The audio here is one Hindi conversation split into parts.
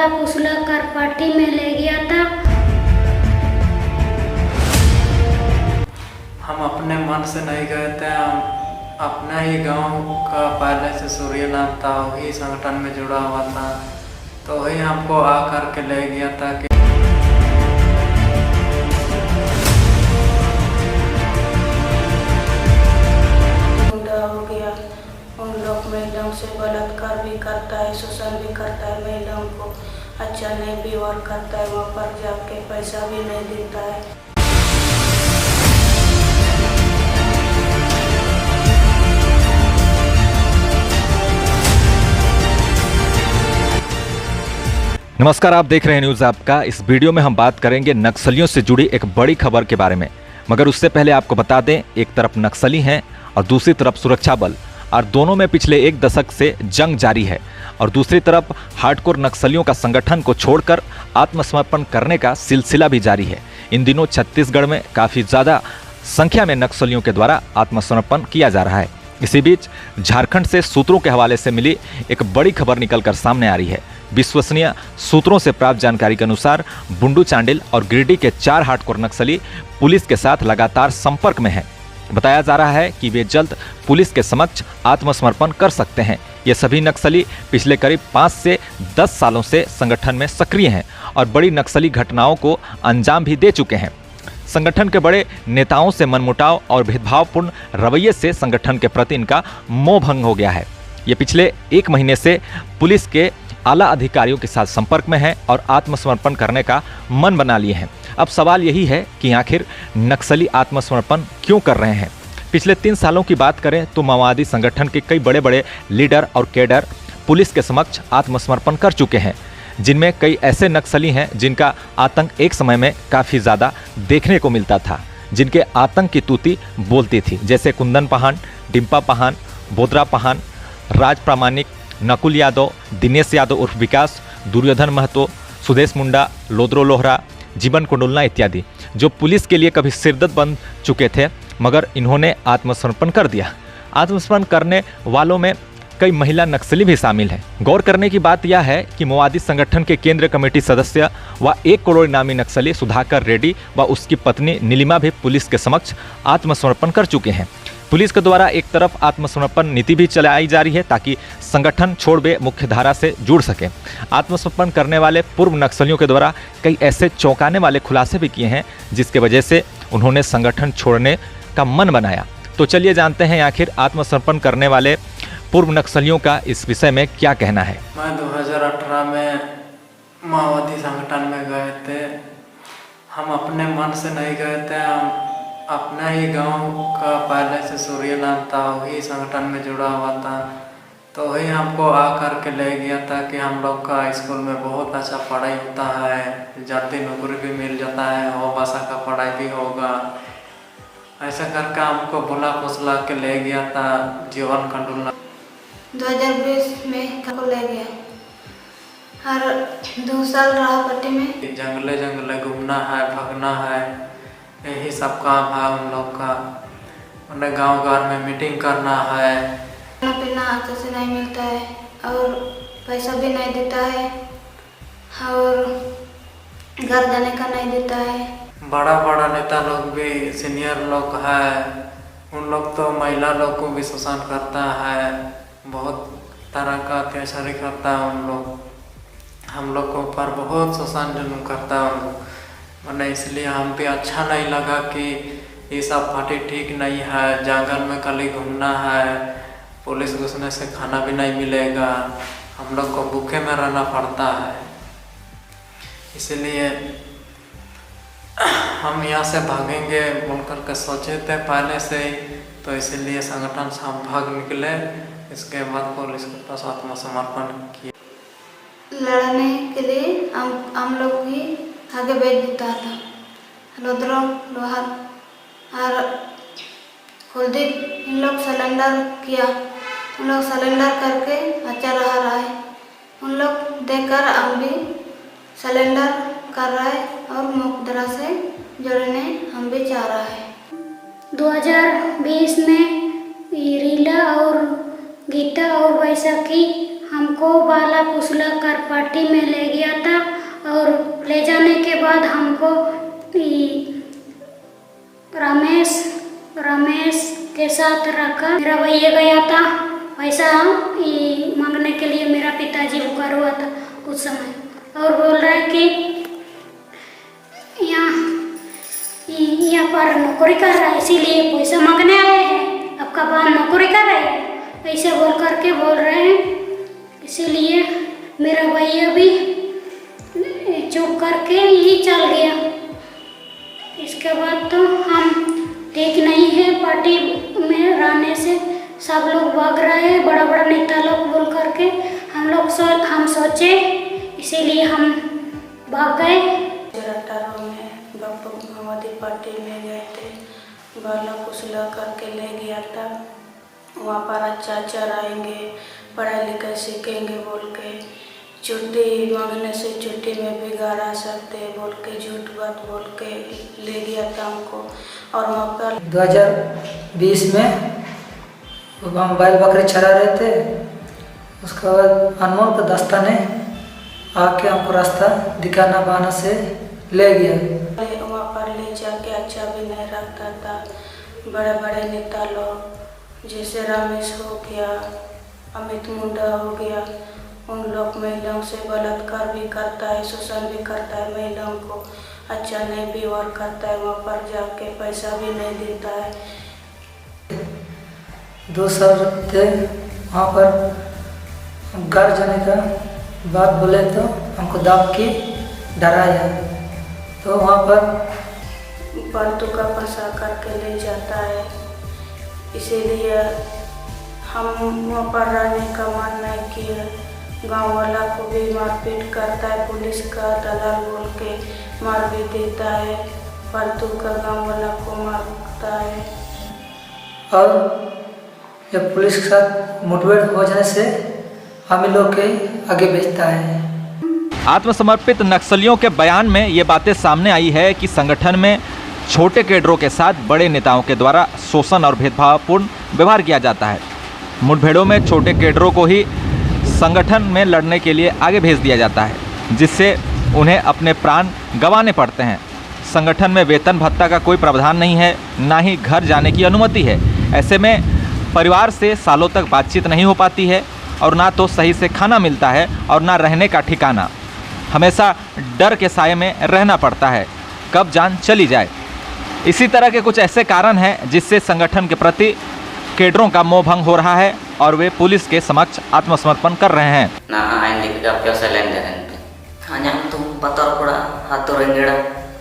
बोला फुसला कर पार्टी में ले गया था। हम अपने मन से नहीं गए थे, हम अपना ही गांव का पहले से सूर्य नाम था, वही संगठन में जुड़ा हुआ था, तो वही हमको आ करके ले गया था कि हो गया। उन लोग महिलाओं से बलात्कार भी करता है, शोषण भी करता है, महिलाओं को अच्छा नहीं व्यवहार करता है, वहाँ पर जाके पैसा भी नहीं देता है। नमस्कार, आप देख रहे हैं न्यूज़ आपका। इस वीडियो में हम बात करेंगे नक्सलियों से जुड़ी एक बड़ी खबर के बारे में, मगर उससे पहले आपको बता दें, एक तरफ नक्सली हैं और दूसरी तरफ सुरक्षा बल, और दोनों में पिछले एक दशक से जंग जारी है। और दूसरी तरफ हार्डकोर नक्सलियों का संगठन को छोड़कर आत्मसमर्पण करने का सिलसिला भी जारी है। इन दिनों छत्तीसगढ़ में काफ़ी ज़्यादा संख्या में नक्सलियों के द्वारा आत्मसमर्पण किया जा रहा है। इसी बीच झारखंड से सूत्रों के हवाले से मिली एक बड़ी खबर निकलकर सामने आ रही है। विश्वसनीय सूत्रों से प्राप्त जानकारी के अनुसार बुंडू चांडिल और गिरिडीह के 4 हार्डकोर नक्सली पुलिस के साथ लगातार संपर्क में हैं। बताया जा रहा है कि वे जल्द पुलिस के समक्ष आत्मसमर्पण कर सकते हैं। ये सभी नक्सली पिछले करीब 5 से 10 सालों से संगठन में सक्रिय हैं और बड़ी नक्सली घटनाओं को अंजाम भी दे चुके हैं। संगठन के बड़े नेताओं से मनमुटाव और भेदभावपूर्ण रवैये से संगठन के प्रति इनका मोह भंग हो गया है। ये पिछले 1 महीने से पुलिस के आला अधिकारियों के साथ संपर्क में हैं और आत्मसमर्पण करने का मन बना लिए हैं। अब सवाल यही है कि आखिर नक्सली आत्मसमर्पण क्यों कर रहे हैं। पिछले 3 सालों की बात करें तो माओवादी संगठन के कई बड़े बड़े लीडर और कैडर पुलिस के समक्ष आत्मसमर्पण कर चुके हैं, जिनमें कई ऐसे नक्सली हैं जिनका आतंक एक समय में काफ़ी ज़्यादा देखने को मिलता था, जिनके आतंक की तूती बोलती थी, जैसे कुंदन पाहन, डिम्पा पाहन, बोदरा पाहन, राज प्रामाणिक, नकुल यादव, दिनेश यादव उर्फ विकास, दुर्योधन महतो, सुदेश मुंडा, लोद्रो लोहरा, जीवन कुंडुलना इत्यादि, जो पुलिस के लिए कभी सिरदर्द बन चुके थे, मगर इन्होंने आत्मसमर्पण कर दिया। आत्मसमर्पण करने वालों में कई महिला नक्सली भी शामिल हैं। गौर करने की बात यह है कि माओवादी संगठन के केंद्रीय कमेटी सदस्य व 1 करोड़ इनामी नक्सली सुधाकर रेड्डी व उसकी पत्नी नीलिमा भी पुलिस के समक्ष आत्मसमर्पण कर चुके हैं। पुलिस के द्वारा एक तरफ आत्मसमर्पण नीति भी चलाई जा रही है ताकि संगठन छोड़ वे मुख्य धारा से जुड़ सके। आत्मसमर्पण करने वाले पूर्व नक्सलियों के द्वारा कई ऐसे चौंकाने वाले खुलासे भी किए हैं, जिसके वजह से उन्होंने संगठन छोड़ने का मन बनाया। तो चलिए जानते हैं आखिर आत्मसमर्पण करने वाले पूर्व नक्सलियों का इस विषय में क्या कहना है। मैं 2018 में माओवादी संगठन में गए थे। हम अपने मन से नहीं गए थे, हम अपना ही गांव का पहले से सूर्य नाम था, वही संगठन में जुड़ा हुआ था, तो वही हमको आ करके ले गया था कि हम लोग का स्कूल में बहुत अच्छा पढ़ाई होता है, जल्दी नौकरी भी मिल जाता है, वो भाषा का पढ़ाई भी होगा। ऐसा करके हमको बुला फुसला के ले गया था जीवन कुंडुलना। 2020 में को ले गया, हर 2 साल रहा पट्टी में। जंगले घूमना है, भागना है, यही सब काम है उन लोग का। उन्हें गांव घर में मीटिंग करना है। खाना पीना अच्छे से नहीं मिलता है और पैसा भी नहीं देता है और घर जाने का नहीं देता है। बड़ा नेता लोग भी, सीनियर लोग है, उन लोग तो महिला लोग को भी शोषण करता है, बहुत तरह का अत्याचार करता है उन लोग, हम लोग के ऊपर बहुत शोषण जुल्म करता है उन लोग। मैंने इसलिए हम भी अच्छा नहीं लगा कि ये सब पार्टी ठीक नहीं है, जंगल में खाली घूमना है, पुलिस घुसने से खाना भी नहीं मिलेगा, हम लोग को भूखे में रहना पड़ता है। इसलिए हम यहाँ से भागेंगे बोलकर के सोचे थे पहले से ही, तो इसीलिए संगठन से हम भाग निकले। इसके बाद पुलिस के पास आत्मसमर्पण किया। लड़ने के लिए हम लोग ही आगे भेज देता था। लोद्रो लोहार और कुलदीप, इन लोग सिलेंडर किया, उन लोग सिलेंडर करके अच्छा रहा है। उन लोग देखकर हम भी सिलेंडर कर रहा है और मुकदरा से जोड़ने हम भी चाह रहा है। 2020 में रीला और गीता और वैशाखी हमको हमको बाला पुसला करपाटी में ले गया था और ले जाने के बाद हमको रमेश के साथ रखा। मेरा भैया गया था पैसा मांगने के लिए, मेरा पिताजी बुखार हुआ था उस समय और बोल रहा है कि यहाँ पर नौकरी कर रहा है इसीलिए पैसा मांगने आए हैं, आपका बाप नौकरी कर रहे हैं, ऐसे बोल करके बोल रहे हैं। इसीलिए मेरा भैया भी चुप करके ही चल गया। इसके बाद तो हम ठीक नहीं है, पार्टी में रहने से सब लोग भाग रहे हैं, बड़ा बड़ा नेता लोग बोल करके हम सोचे, इसीलिए हम भाग गए। माओवादी पार्टी में गए थे, बाला कुचला करके ले गया था। वहाँ पर अच्छा रहेंगे, पढ़ाई लिखाई सीखेंगे बोल के, छुट्टी मांगने से छुट्टी में भी घर आ सकते बोल के झूठ बात बोल के ले गया था हमको। और वहाँ पर 2020 में मोबाइल बकरी चरा रहे थे, उसके बाद अनमोल का दस्ता ने आके हमको रास्ता दिखाना बहाना से ले गया। वहाँ पर ले जाके अच्छा भी नहीं रखता था। बड़े बड़े नेता लोग जैसे रमेश हो गया, अमित मुंडा हो गया, उन लोग महिलाओं से बलात्कार भी करता है, शोषण भी करता है, महिलाओं को अच्छा नहीं व्यवहार करता है। वहाँ पर जाके पैसा भी नहीं देता है। 2 साल थे वहाँ पर, घर जाने का बात बोले तो हमको दाब के डराया, तो वहाँ पर फालतू का फंसा करके ले जाता है। इसीलिए हम वहाँ पर रहने का मन नहीं किया। गाँव वाला को भी मारपीट करता है, पुलिस का दलाल बोल के मार भी देता है, फालतू का गाँव वाला को मारता है। और जब पुलिस के साथ मुठभेड़ हो जाने से हम लोग के आगे भेजता है। आत्मसमर्पित नक्सलियों के बयान में ये बातें सामने आई है कि संगठन में छोटे कैडरों के साथ बड़े नेताओं के द्वारा शोषण और भेदभावपूर्ण व्यवहार किया जाता है। मुठभेड़ों में छोटे कैडरों को ही संगठन में लड़ने के लिए आगे भेज दिया जाता है, जिससे उन्हें अपने प्राण गंवाने पड़ते हैं। संगठन में वेतन भत्ता का कोई प्रावधान नहीं है, ना ही घर जाने की अनुमति है। ऐसे में परिवार से सालों तक बातचीत नहीं हो पाती है और ना तो सही से खाना मिलता है और ना रहने का ठिकाना। हमेशा डर के साए में रहना पड़ता है, कब जान चली जाए। इसी तरह के कुछ ऐसे कारण हैं जिससे संगठन के प्रति कैडरों का मोह भंग हो रहा है और वे पुलिस के समक्ष आत्मसमर्पण कर रहे हैं। हाथों रेंगड़ा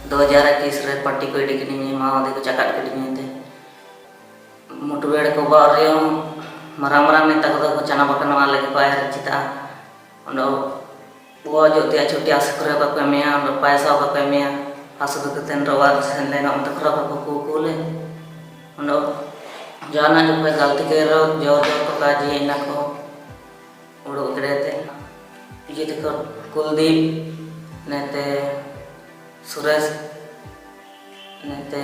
2021 रे पार्टी को इडी किनी माओवादी को चकाट किनी थे मुठभेड़ को बारियो मरामरा नेता को चना बकन वाले के पाए चिता ओंडो वो जो त्या छोटी आसकरे का कमिया ओंडो पैसा का कमिया आसुद कतेन रवार सेन लेना उन तकरा को कोले ओंडो जाना जो पे गलती के रो जो को काजी इना को उड़ो करे थे ये तो कुलदीप नेते सुरेश नेते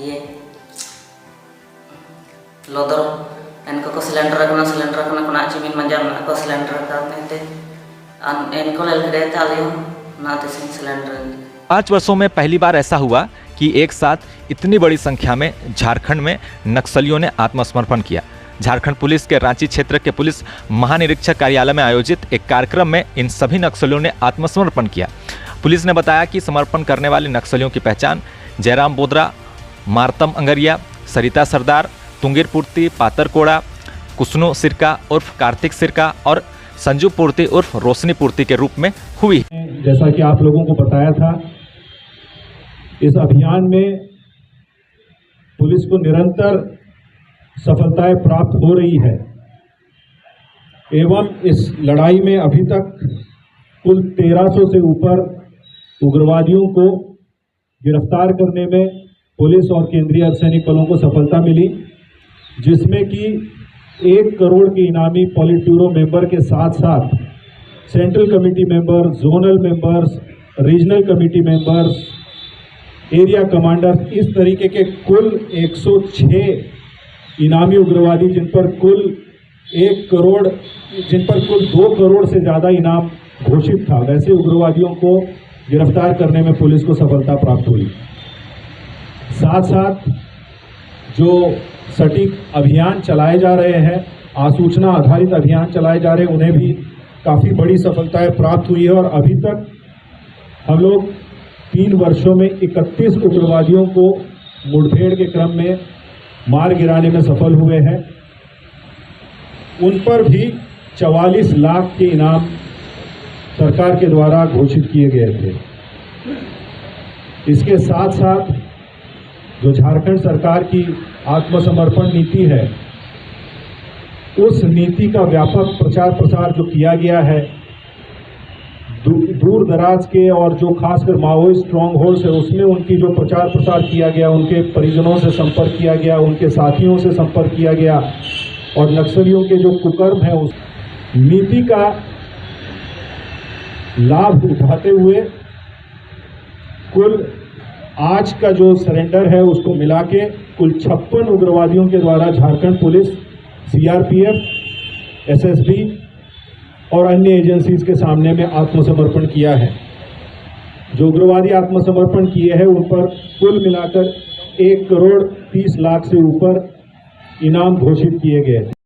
ये लोदर इनको सिलेंडर रखना को चिमिन मंजाम को सिलेंडर करने थे इनको ललकड़े थे आलियो ना थे सिलेंडर। 5 वर्षों में पहली बार ऐसा हुआ कि एक साथ इतनी बड़ी संख्या में झारखंड में नक्सलियों ने आत्मसमर्पण किया। झारखंड पुलिस के रांची क्षेत्र के पुलिस महानिरीक्षक कार्यालय में आयोजित एक कार्यक्रम में इन सभी नक्सलियों ने आत्मसमर्पण किया। पुलिस ने बताया कि समर्पण करने वाले नक्सलियों की पहचान जयराम बोदरा, मारतम अंगरिया, सरिता सरदार, तुंगीर पूर्ति, पातर कोड़ा, कुसनो सिरका उर्फ कार्तिक सिरका और संजू पूर्ति उर्फ रोशनी पूर्ति के रूप में हुई। जैसा कि आप लोगों को बताया था, इस अभियान में पुलिस को निरंतर सफलताएं प्राप्त हो रही है एवं इस लड़ाई में अभी तक कुल 1300 से ऊपर उग्रवादियों को गिरफ्तार करने में पुलिस और केंद्रीय अर्धसैनिक बलों को सफलता मिली, जिसमें कि 1 करोड़ के इनामी पॉलिट ब्यूरो मेंबर के साथ साथ central committee member, zonal members, regional committee members, area commanders, इस तरीके के कुल 106 इनामी उग्रवादी जिन पर कुल 1 करोड़, जिन पर कुल 2 करोड़ से ज़्यादा इनाम घोषित था, वैसे उग्रवादियों को गिरफ्तार करने में पुलिस को सफलता प्राप्त हुई। साथ साथ जो सटीक अभियान चलाए जा रहे हैं, आसूचना आधारित अभियान चलाए जा रहे हैं, उन्हें भी काफ़ी बड़ी सफलताएं प्राप्त हुई है और अभी तक हम लोग 3 वर्षों में 31 उग्रवादियों को मुठभेड़ के क्रम में मार गिराने में सफल हुए हैं। उन पर भी 44 लाख के इनाम सरकार के द्वारा घोषित किए गए थे। इसके साथ साथ जो झारखंड सरकार की आत्मसमर्पण नीति है, उस नीति का व्यापक प्रचार प्रसार जो किया गया है, दूर दराज के और जो खासकर माओइस्ट स्ट्रॉन्ग होल्ड्स है, उसमें उनकी जो प्रचार प्रसार किया गया, उनके परिजनों से संपर्क किया गया, उनके साथियों से संपर्क किया गया और नक्सलियों के जो कुकर्म है, उस नीति का लाभ उठाते हुए कुल आज का जो सरेंडर है उसको मिला के कुल 56 उग्रवादियों के द्वारा झारखंड पुलिस, सीआरपीएफ, एसएसबी और अन्य एजेंसीज के सामने में आत्मसमर्पण किया है। जो उग्रवादी आत्मसमर्पण किए हैं उन पर कुल मिलाकर 1 करोड़ 30 लाख से ऊपर इनाम घोषित किए गए थे।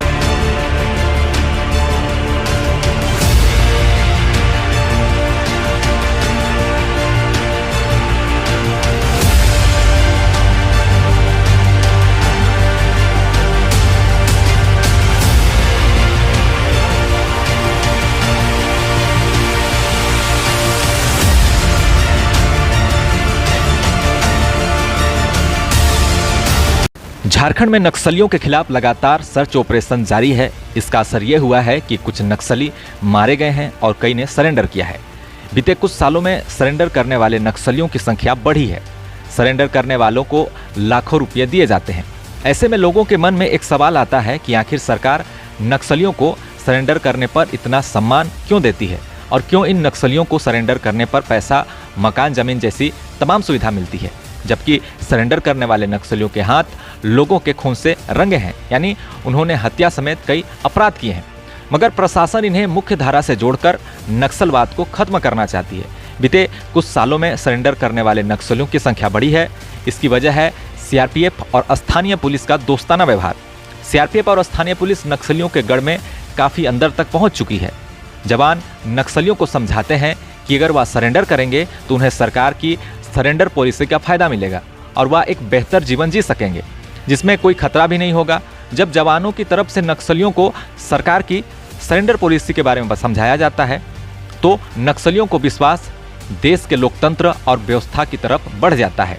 झारखंड में नक्सलियों के खिलाफ लगातार सर्च ऑपरेशन जारी है। इसका असर यह हुआ है कि कुछ नक्सली मारे गए हैं और कई ने सरेंडर किया है। बीते कुछ सालों में सरेंडर करने वाले नक्सलियों की संख्या बढ़ी है। सरेंडर करने वालों को लाखों रुपये दिए जाते हैं। ऐसे में लोगों के मन में एक सवाल आता है कि आखिर सरकार नक्सलियों को सरेंडर करने पर इतना सम्मान क्यों देती है और क्यों इन नक्सलियों को सरेंडर करने पर पैसा, मकान, जमीन जैसी तमाम सुविधा मिलती है, जबकि सरेंडर करने वाले नक्सलियों के हाथ लोगों के खून से रंगे हैं, यानी उन्होंने हत्या समेत कई अपराध किए हैं। मगर प्रशासन इन्हें मुख्य धारा से जोड़कर नक्सलवाद को खत्म करना चाहती है। बीते कुछ सालों में सरेंडर करने वाले नक्सलियों की संख्या बढ़ी है। इसकी वजह है सीआरपीएफ और स्थानीय पुलिस का दोस्ताना व्यवहार। सीआरपीएफ और स्थानीय पुलिस नक्सलियों के गढ़ में काफ़ी अंदर तक पहुंच चुकी है। जवान नक्सलियों को समझाते हैं कि अगर वह सरेंडर करेंगे तो उन्हें सरकार की सरेंडर पॉलिसी का फायदा मिलेगा और वह एक बेहतर जीवन जी सकेंगे, जिसमें कोई खतरा भी नहीं होगा। जब जवानों की तरफ से नक्सलियों को सरकार की सरेंडर पॉलिसी के बारे में समझाया जाता है तो नक्सलियों को विश्वास देश के लोकतंत्र और व्यवस्था की तरफ बढ़ जाता है।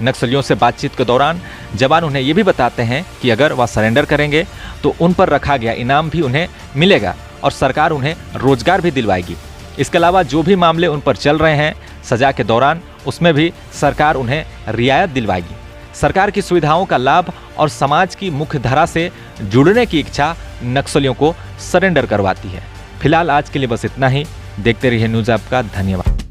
नक्सलियों से बातचीत के दौरान जवान उन्हें ये भी बताते हैं कि अगर वह सरेंडर करेंगे तो उन पर रखा गया इनाम भी उन्हें मिलेगा और सरकार उन्हें रोजगार भी दिलवाएगी। इसके अलावा जो भी मामले उन पर चल रहे हैं सजा के दौरान, उसमें भी सरकार उन्हें रियायत दिलवाएगी। सरकार की सुविधाओं का लाभ और समाज की मुख्य धारा से जुड़ने की इच्छा नक्सलियों को सरेंडर करवाती है। फिलहाल आज के लिए बस इतना ही। देखते रहिए न्यूज़ आपका। धन्यवाद।